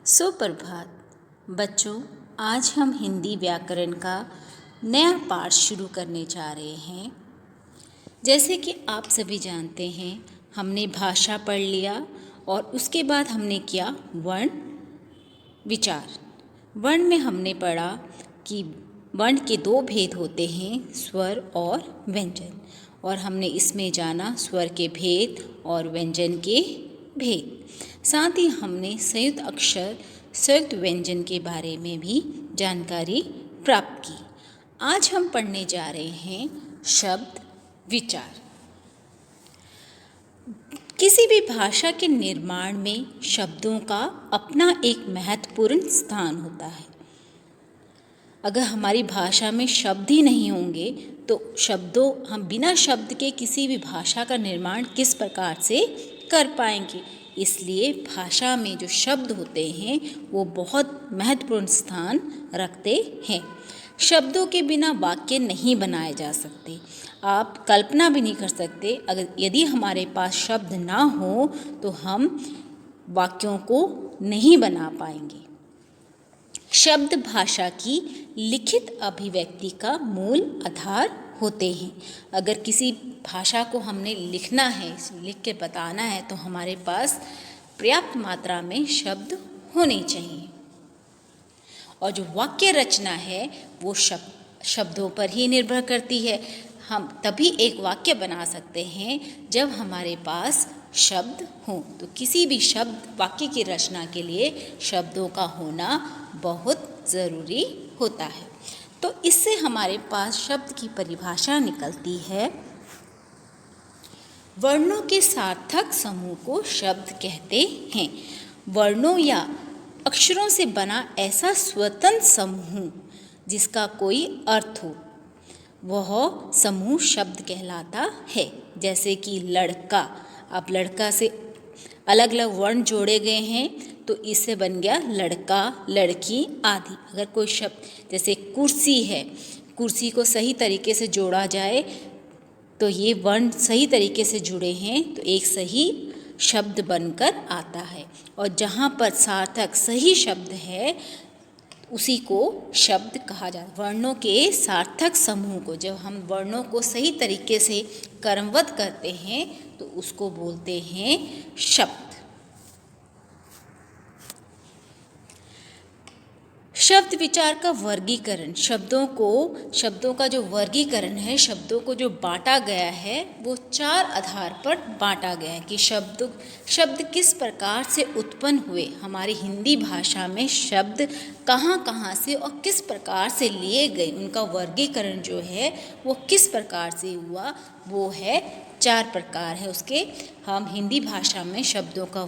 सुप्रभात बच्चों, आज हम हिंदी व्याकरण का नया पाठ शुरू करने जा रहे हैं। जैसे कि आप सभी जानते हैं, हमने भाषा पढ़ लिया और उसके बाद हमने किया वर्ण विचार। वर्ण में हमने पढ़ा कि वर्ण के दो भेद होते हैं, स्वर और व्यंजन, और हमने इसमें जाना स्वर के भेद और व्यंजन के भेद। साथ ही हमने संयुक्त अक्षर संयुक्त व्यंजन के बारे में भी जानकारी प्राप्त की। आज हम पढ़ने जा रहे हैं शब्द विचार। किसी भी भाषा के निर्माण में शब्दों का अपना एक महत्वपूर्ण स्थान होता है। अगर हमारी भाषा में शब्द ही नहीं होंगे तो हम बिना शब्द के किसी भी भाषा का निर्माण किस प्रकार से कर पाएंगे। इसलिए भाषा में जो शब्द होते हैं वो बहुत महत्वपूर्ण स्थान रखते हैं। शब्दों के बिना वाक्य नहीं बनाए जा सकते। आप कल्पना भी नहीं कर सकते, अगर यदि हमारे पास शब्द ना हो तो हम वाक्यों को नहीं बना पाएंगे। शब्द भाषा की लिखित अभिव्यक्ति का मूल आधार होते हैं। अगर किसी भाषा को हमने लिखना है, लिख के बताना है, तो हमारे पास पर्याप्त मात्रा में शब्द होने चाहिए। और जो वाक्य रचना है वो शब्दों पर ही निर्भर करती है। हम तभी एक वाक्य बना सकते हैं जब हमारे पास शब्द हों। तो किसी भी वाक्य की रचना के लिए शब्दों का होना बहुत ज़रूरी होता है। तो इससे हमारे पास शब्द की परिभाषा निकलती है। वर्णों के सार्थक समूह को शब्द कहते हैं। वर्णों या अक्षरों से बना ऐसा स्वतंत्र समूह जिसका कोई अर्थ हो, वह समूह शब्द कहलाता है। जैसे कि लड़का, अब लड़का से अलग अलग वर्ण जोड़े गए हैं तो इससे बन गया लड़का, लड़की आदि। अगर कोई शब्द जैसे कुर्सी है, कुर्सी को सही तरीके से जोड़ा जाए तो ये वर्ण सही तरीके से जुड़े हैं तो एक सही शब्द बनकर आता है। और जहाँ पर सार्थक सही शब्द है उसी को शब्द कहा जाता है। वर्णों के सार्थक समूह को, जब हम वर्णों को सही तरीके से क्रमबद्ध करते हैं तो उसको बोलते हैं शब्द। शब्द विचार का वर्गीकरण, शब्दों का जो वर्गीकरण है, शब्दों को जो बांटा गया है वो चार आधार पर बांटा गया है कि शब्द किस प्रकार से उत्पन्न हुए। हमारी हिंदी भाषा में शब्द कहाँ कहाँ से और किस प्रकार से लिए गए, उनका वर्गीकरण जो है वो किस प्रकार से हुआ, वो है चार प्रकार है उसके। हम हिंदी भाषा में शब्दों का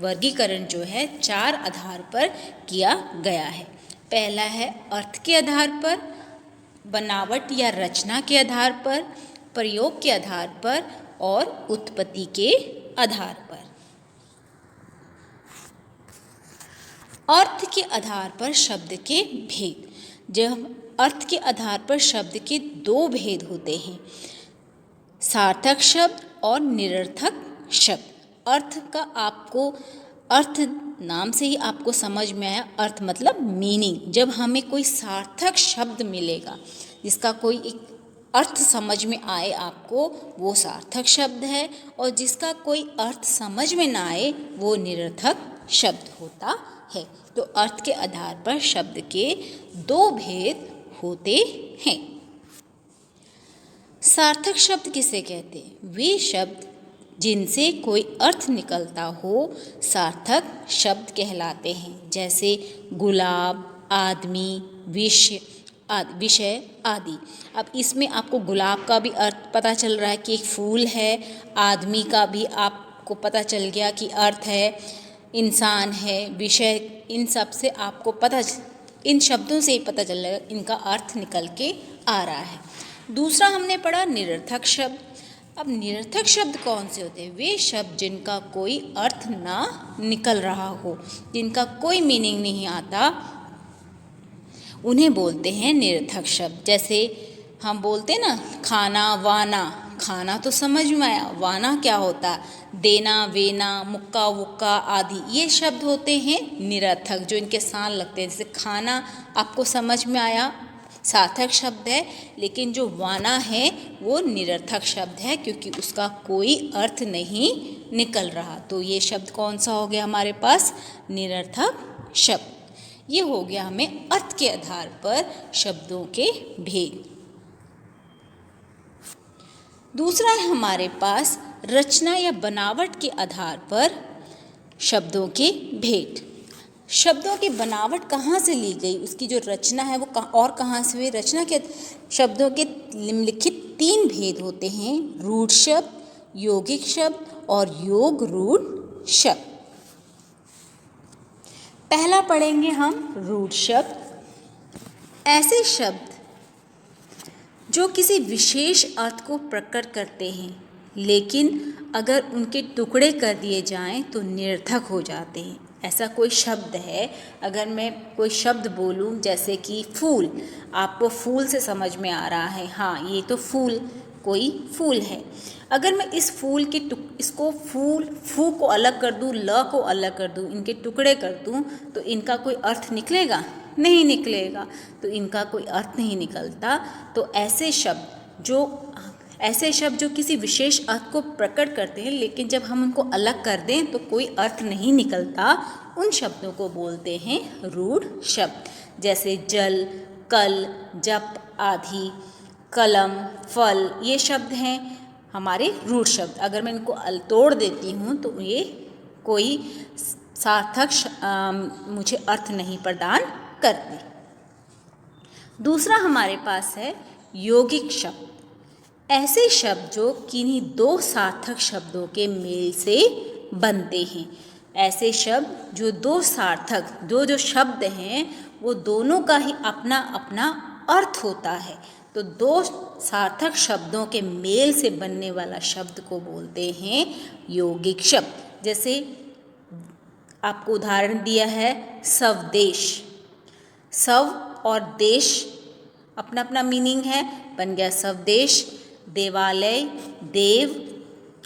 वर्गीकरण जो है चार आधार पर किया गया है। पहला है अर्थ के आधार पर, बनावट या रचना के आधार पर, प्रयोग के आधार पर और उत्पत्ति के आधार पर। अर्थ के आधार पर शब्द के भेद। जब अर्थ के आधार पर शब्द के दो भेद होते हैं, सार्थक शब्द और निरर्थक शब्द। अर्थ नाम से ही आपको समझ में आया, अर्थ मतलब मीनिंग। जब हमें कोई सार्थक शब्द मिलेगा जिसका कोई एक अर्थ समझ में आए आपको, वो सार्थक शब्द है, और जिसका कोई अर्थ समझ में ना आए वो निरर्थक शब्द होता है। तो अर्थ के आधार पर शब्द के दो भेद होते हैं। सार्थक शब्द किसे कहते हैं? वे शब्द जिनसे कोई अर्थ निकलता हो सार्थक शब्द कहलाते हैं। जैसे गुलाब, आदमी, विषय आदि। अब इसमें आपको गुलाब का भी अर्थ पता चल रहा है कि एक फूल है, आदमी का भी आपको पता चल गया कि अर्थ है, इंसान है, विषय, इन सब से आपको इन शब्दों से ही पता चल रहा है इनका अर्थ निकल के आ रहा है। दूसरा हमने पढ़ा निरर्थक शब्द। अब निरर्थक शब्द कौन से होते हैं? वे शब्द जिनका कोई अर्थ ना निकल रहा हो, जिनका कोई मीनिंग नहीं आता, उन्हें बोलते हैं निरर्थक शब्द। जैसे हम बोलते हैं ना, खाना वाना, खाना तो समझ में आया, वाना क्या होता है, देना, वेना, मुक्का वुक्का आदि ये शब्द होते हैं निरर्थक, जो इनके साथ लगते हैं। जैसे खाना आपको समझ में आया, सार्थक शब्द है, लेकिन जो वाना है वो निरर्थक शब्द है, क्योंकि उसका कोई अर्थ नहीं निकल रहा। तो ये शब्द कौन सा हो गया हमारे पास, निरर्थक शब्द। ये हो गया हमें अर्थ के आधार पर शब्दों के भेद। दूसरा है हमारे पास रचना या बनावट के आधार पर शब्दों के भेद। शब्दों की बनावट कहाँ से ली गई, उसकी जो रचना है वो कहाँ से हुई। रचना के शब्दों के निम्नलिखित 3 भेद होते हैं, रूढ़ शब्द, यौगिक शब्द और योग रूढ़ शब्द। पहला पढ़ेंगे हम रूढ़ शब्द। ऐसे शब्द जो किसी विशेष अर्थ को प्रकट करते हैं, लेकिन अगर उनके टुकड़े कर दिए जाएं तो निरर्थक हो जाते हैं। ऐसा कोई शब्द है, अगर मैं कोई शब्द बोलूं जैसे कि फूल, आपको फूल से समझ में आ रहा है, हाँ ये तो फूल, कोई फूल है। अगर मैं इस फूल के इसको फू को अलग कर दूं, ल को अलग कर दूं, इनके टुकड़े कर दूं, तो इनका कोई अर्थ निकलेगा? नहीं निकलेगा। तो इनका कोई अर्थ नहीं निकलता। तो ऐसे शब्द जो किसी विशेष अर्थ को प्रकट करते हैं, लेकिन जब हम उनको अलग कर दें तो कोई अर्थ नहीं निकलता, उन शब्दों को बोलते हैं रूढ़ शब्द। जैसे जल, कल, जप आदि, कलम, फल, ये शब्द हैं हमारे रूढ़ शब्द। अगर मैं इनको तोड़ देती हूँ तो ये कोई सार्थक मुझे अर्थ नहीं प्रदान करते। दूसरा हमारे पास है यौगिक शब्द। ऐसे शब्द जो किन्हीं 2 सार्थक शब्दों के मेल से बनते हैं। ऐसे शब्द जो 2 सार्थक जो शब्द हैं वो दोनों का ही अपना अपना अर्थ होता है। तो 2 सार्थक शब्दों के मेल से बनने वाला शब्द को बोलते हैं यौगिक शब्द। जैसे आपको उदाहरण दिया है स्वदेश। स्व और देश अपना अपना मीनिंग है, बन गया स्वदेश। देवालय, देव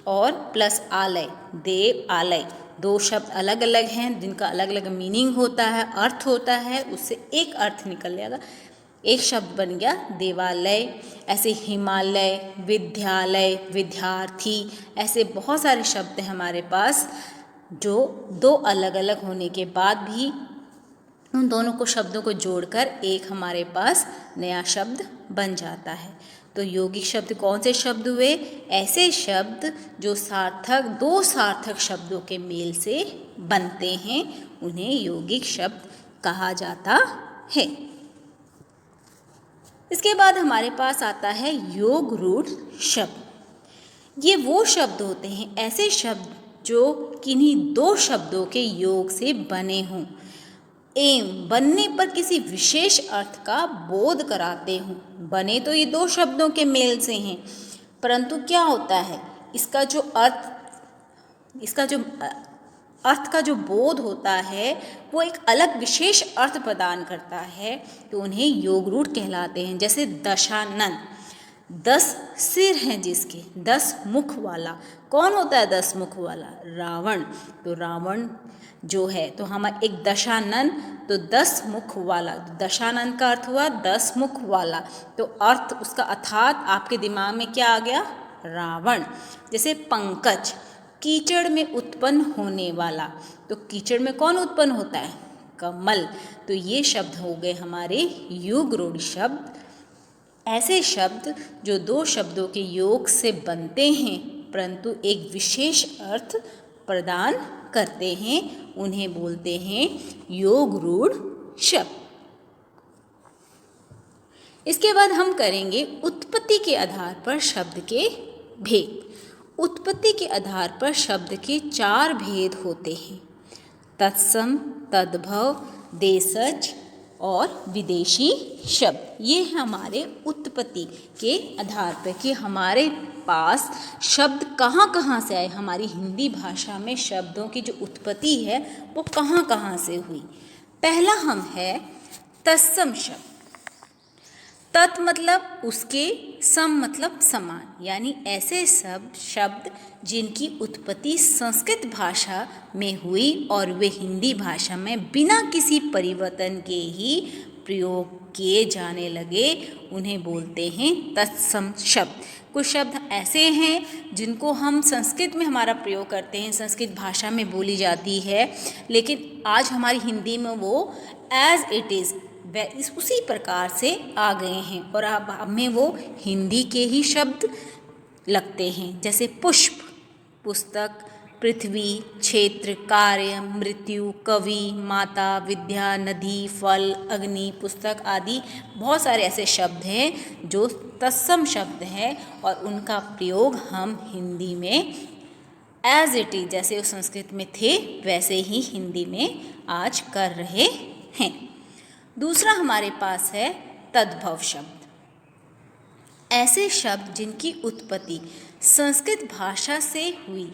और प्लस आलय, देव आलय, 2 शब्द अलग अलग हैं जिनका अलग अलग मीनिंग होता है, अर्थ होता है, उससे एक अर्थ निकल जाएगा, एक शब्द बन गया देवालय। ऐसे हिमालय, विद्यालय, विद्यार्थी, ऐसे बहुत सारे शब्द हैं हमारे पास जो 2 अलग अलग होने के बाद भी उन दोनों को शब्दों को जोड़कर एक हमारे पास नया शब्द बन जाता है। तो यौगिक शब्द कौन से शब्द हुए? ऐसे शब्द जो 2 सार्थक शब्दों के मेल से बनते हैं, उन्हें यौगिक शब्द कहा जाता है। इसके बाद हमारे पास आता है योग रूढ़ शब्द। ये वो शब्द होते हैं, ऐसे शब्द जो किन्हीं 2 शब्दों के योग से बने हों एवं बनने पर किसी विशेष अर्थ का बोध कराते हों। बने तो ये 2 शब्दों के मेल से हैं, परंतु क्या होता है, इसका जो अर्थ का जो बोध होता है वो एक अलग विशेष अर्थ प्रदान करता है, तो उन्हें योग रूढ़ कहलाते हैं। जैसे दशानन, 10 सिर हैं जिसके, 10 मुख वाला। कौन होता है 10 मुख वाला? रावण। तो रावण जो है, तो हम एक दशानन, तो 10 मुख वाला, दशानन का अर्थ हुआ 10 मुख वाला। तो अर्थ उसका अर्थात आपके दिमाग में क्या आ गया? रावण। जैसे पंकज, कीचड़ में उत्पन्न होने वाला। तो कीचड़ में कौन उत्पन्न होता है? कमल। तो ये शब्द हो गए हमारे योग रूढ़ शब्द। ऐसे शब्द जो 2 शब्दों के योग से बनते हैं परंतु एक विशेष अर्थ प्रदान करते हैं, उन्हें बोलते हैं योग रूढ़ शब्द। इसके बाद हम करेंगे उत्पत्ति के आधार पर शब्द के भेद। उत्पत्ति के आधार पर शब्द के 4 भेद होते हैं, तत्सम, तद्भव, देशज और विदेशी शब्द। ये हमारे उत्पत्ति के आधार पर कि हमारे पास शब्द कहाँ कहाँ से आए, हमारी हिंदी भाषा में शब्दों की जो उत्पत्ति है वो कहाँ कहाँ से हुई। पहला हम है तत्सम शब्द। तत् मतलब उसके, सम मतलब समान, यानी ऐसे सब शब्द जिनकी उत्पत्ति संस्कृत भाषा में हुई और वे हिंदी भाषा में बिना किसी परिवर्तन के ही प्रयोग किए जाने लगे, उन्हें बोलते हैं तत्सम शब्द। कुछ शब्द ऐसे हैं जिनको हम संस्कृत में हमारा प्रयोग करते हैं, संस्कृत भाषा में बोली जाती है, लेकिन आज हमारी हिंदी में वो एज इट इज़ उसी प्रकार से आ गए हैं और अब हमें वो हिंदी के ही शब्द लगते हैं। जैसे पुष्प, पुस्तक, पृथ्वी, क्षेत्र, कार्य, मृत्यु, कवि, माता, विद्या, नदी, फल, अग्नि, पुस्तक आदि बहुत सारे ऐसे शब्द हैं जो तत्सम शब्द हैं और उनका प्रयोग हम हिंदी में एज इट इज, जैसे वो संस्कृत में थे वैसे ही हिंदी में आज कर रहे हैं। दूसरा हमारे पास है तद्भव शब्द। ऐसे शब्द जिनकी उत्पत्ति संस्कृत भाषा से हुई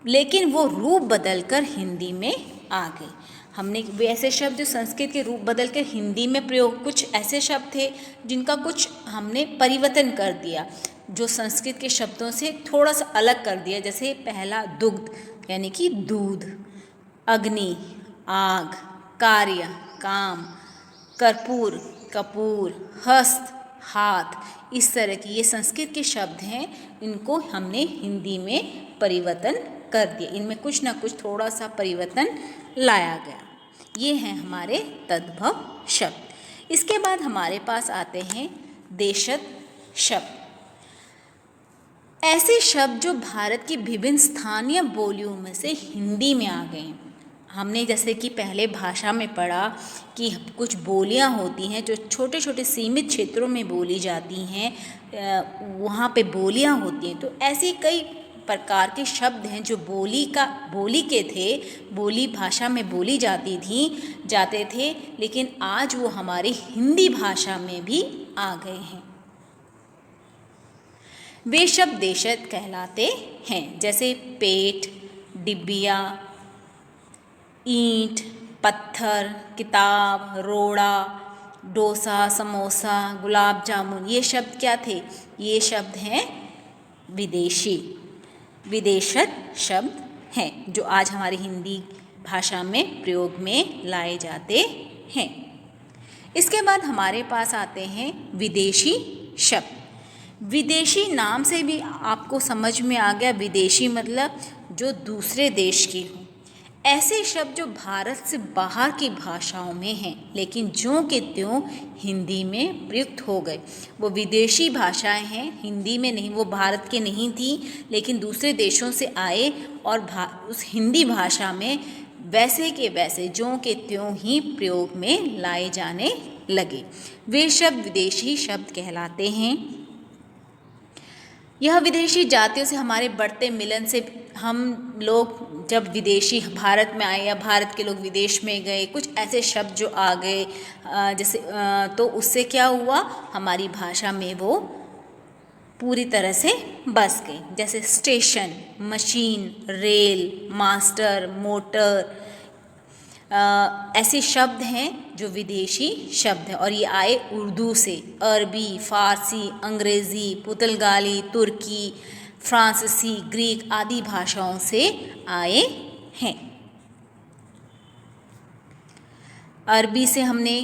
लेकिन वो रूप बदलकर हिंदी में आ गए। हमने ऐसे शब्द जो संस्कृत के रूप बदलकर हिंदी में प्रयोग, कुछ ऐसे शब्द थे जिनका कुछ हमने परिवर्तन कर दिया, जो संस्कृत के शब्दों से थोड़ा सा अलग कर दिया। जैसे पहला दुग्ध यानी कि दूध, अग्नि आग, कार्य काम, कर्पूर कपूर, हस्त हाथ, इस तरह की ये संस्कृत के शब्द हैं, इनको हमने हिंदी में परिवर्तन कर दिया, इनमें कुछ ना कुछ थोड़ा सा परिवर्तन लाया गया। ये हैं हमारे तद्भव शब्द। इसके बाद हमारे पास आते हैं देशज शब्द। ऐसे शब्द जो भारत की विभिन्न स्थानीय बोलियों में से हिंदी में आ गए हैं। हमने जैसे कि पहले भाषा में पढ़ा कि कुछ बोलियां होती हैं जो छोटे छोटे सीमित क्षेत्रों में बोली जाती हैं, वहाँ पे बोलियां होती हैं। तो ऐसी कई प्रकार के शब्द हैं जो बोली के थे, बोली भाषा में बोली जाते थे, लेकिन आज वो हमारी हिंदी भाषा में भी आ गए हैं। वे शब्द देशज कहलाते हैं। जैसे पेट, डिबिया, ईंट, पत्थर, किताब, रोड़ा, डोसा, समोसा, गुलाब जामुन, ये शब्द क्या थे? ये शब्द हैं विदेशज शब्द हैं जो आज हमारी हिंदी भाषा में प्रयोग में लाए जाते हैं। इसके बाद हमारे पास आते हैं विदेशी शब्द। विदेशी नाम से भी आपको समझ में आ गया, विदेशी मतलब जो दूसरे देश की हो। ऐसे शब्द जो भारत से बाहर की भाषाओं में हैं लेकिन ज्यों के त्यों हिंदी में प्रयुक्त हो गए। वो विदेशी भाषाएं हैं, हिंदी में नहीं, वो भारत के नहीं थी लेकिन दूसरे देशों से आए और उस हिंदी भाषा में वैसे के वैसे ज्यों के त्यों ही प्रयोग में लाए जाने लगे। वे शब्द विदेशी शब्द कहलाते हैं। यह विदेशी जातियों से हमारे बढ़ते मिलन से हम लोग जब विदेशी भारत में आए या भारत के लोग विदेश में गए, कुछ ऐसे शब्द जो आ गए जैसे तो उससे क्या हुआ, हमारी भाषा में वो पूरी तरह से बस गए। जैसे station, machine, rail, master, motor, ऐसे शब्द हैं जो विदेशी शब्द हैं और ये आए उर्दू से। अरबी, फारसी, अंग्रेज़ी, पुर्तगाली, तुर्की, फ्रांसीसी, ग्रीक आदि भाषाओं से आए हैं। अरबी से हमने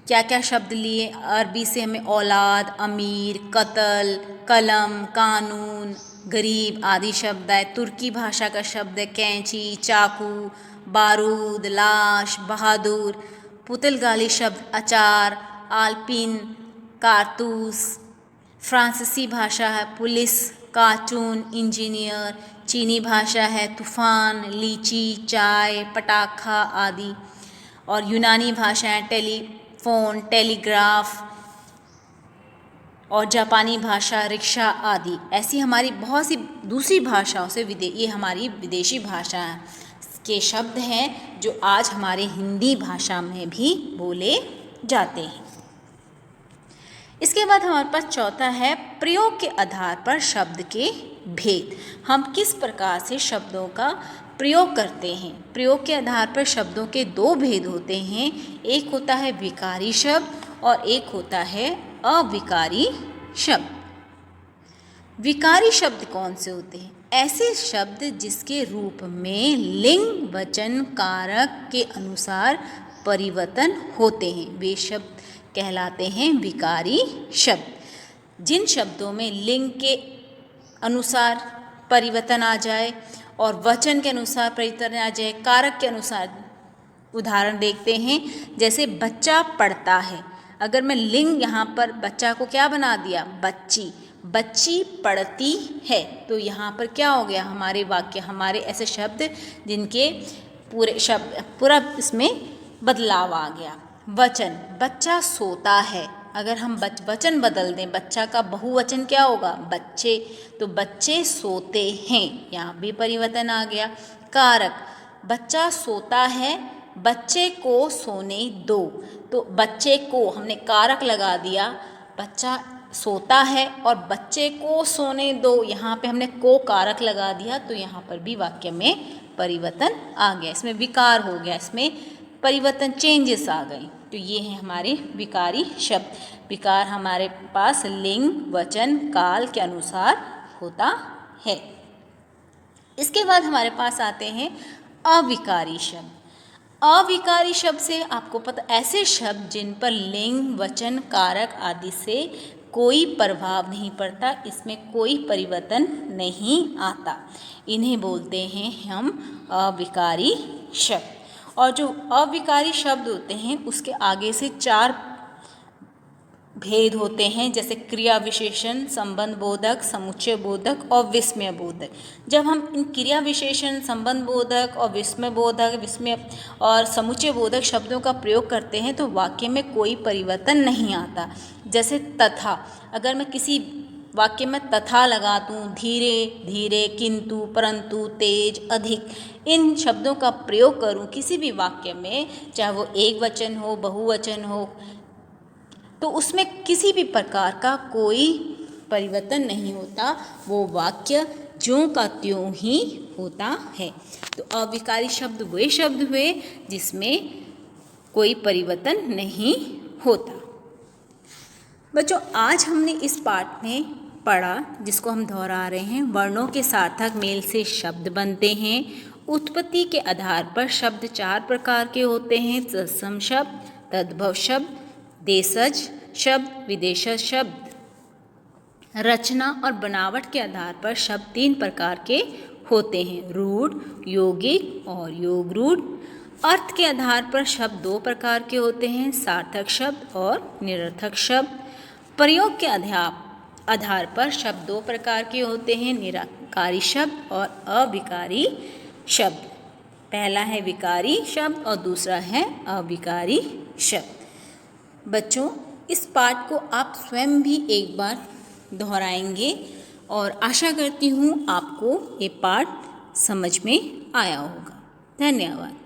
क्या क्या शब्द लिए? अरबी से हमें औलाद, अमीर, कत्ल, कलम, कानून, गरीब आदि शब्द आए। तुर्की भाषा का शब्द है कैंची, चाकू, बारूद, लाश, बहादुर। पुर्तगाली शब्द अचार, आल्पिन, कारतूस। फ्रांसीसी भाषा है पुलिस, कार्टून, इंजीनियर। चीनी भाषा है तूफान, लीची, चाय, पटाखा आदि। और यूनानी भाषा है टेलीफोन, टेलीग्राफ। और जापानी भाषा रिक्शा आदि। ऐसी हमारी बहुत सी दूसरी भाषाओं से ये हमारी विदेशी भाषा के शब्द हैं जो आज हमारे हिंदी भाषा में भी बोले जाते हैं। इसके बाद हमारे पास चौथा है प्रयोग के आधार पर शब्द के भेद। हम किस प्रकार से शब्दों का प्रयोग करते हैं। प्रयोग के आधार पर शब्दों के दो भेद होते हैं। एक होता है विकारी शब्द और एक होता है अविकारी शब्द। विकारी शब्द कौन से होते हैं? ऐसे शब्द जिसके रूप में लिंग वचन कारक के अनुसार परिवर्तन होते हैं, वे शब्द कहलाते हैं विकारी शब्द। जिन शब्दों में लिंग के अनुसार परिवर्तन आ जाए और वचन के अनुसार परिवर्तन आ जाए, कारक के अनुसार। उदाहरण देखते हैं, जैसे बच्चा पढ़ता है। अगर मैं लिंग यहाँ पर बच्चा को क्या बना दिया? बच्ची। बच्ची पढ़ती है, तो यहाँ पर क्या हो गया? हमारे वाक्य, हमारे ऐसे शब्द जिनके पूरा इसमें बदलाव आ गया। वचन, बच्चा सोता है। अगर हम वचन बदल दें, बच्चा का बहुवचन क्या होगा? बच्चे। तो बच्चे सोते हैं, यहाँ भी परिवर्तन आ गया। कारक, बच्चा सोता है, बच्चे को सोने दो। तो बच्चे को हमने कारक लगा दिया, बच्चा सोता है और बच्चे को सोने दो, यहाँ पे हमने को कारक लगा दिया, तो यहाँ पर भी वाक्य में परिवर्तन आ गया, इसमें विकार हो गया, इसमें परिवर्तन, चेंजेस आ गए। तो ये हैं हमारे विकारी शब्द। विकार हमारे पास लिंग वचन काल के अनुसार होता है। इसके बाद हमारे पास आते हैं अविकारी शब्द। अविकारी शब्द से आपको पता, ऐसे शब्द जिन पर लिंग वचन कारक आदि से कोई प्रभाव नहीं पड़ता, इसमें कोई परिवर्तन नहीं आता, इन्हें बोलते हैं हम अविकारी शब्द। और जो अविकारी शब्द होते हैं उसके आगे से 4 भेद होते हैं, जैसे क्रिया विशेषण, संबंध बोधक, समुच्चय बोधक और विस्मय बोधक। जब हम इन क्रिया विशेषण, संबंध बोधक और विस्मय बोधक, विस्मय और समुच्चय बोधक शब्दों का प्रयोग करते हैं तो वाक्य में कोई परिवर्तन नहीं आता। जैसे तथा, अगर मैं किसी वाक्य में तथा लगा दूँ, धीरे धीरे, किंतु, परंतु, तेज, अधिक, इन शब्दों का प्रयोग करूँ किसी भी वाक्य में, चाहे वो एक वचन हो, बहुवचन हो, तो उसमें किसी भी प्रकार का कोई परिवर्तन नहीं होता, वो वाक्य ज्यों का त्यों ही होता है। तो अविकारी शब्द वे शब्द हुए जिसमें कोई परिवर्तन नहीं होता। बच्चों, आज हमने इस पाठ में पढ़ा, जिसको हम दोहरा रहे हैं, वर्णों के सार्थक मेल से शब्द बनते हैं। उत्पत्ति के आधार पर शब्द 4 प्रकार के होते हैं: तत्सम शब्द, तद्भव शब्द, देशज शब्द, विदेशज शब्द। रचना और बनावट के आधार पर शब्द 3 प्रकार के होते हैं: रूढ़, यौगिक और योगरूढ़। अर्थ के आधार पर शब्द 2 प्रकार के होते हैं: सार्थक शब्द और निरर्थक शब्द। प्रयोग के आधार पर शब्द 2 प्रकार के होते हैं: निराकारी शब्द और अविकारी शब्द। पहला है विकारी शब्द और दूसरा है अविकारी शब्द। बच्चों, इस पाठ को आप स्वयं भी एक बार दोहराएंगे और आशा करती हूँ आपको ये पाठ समझ में आया होगा। धन्यवाद।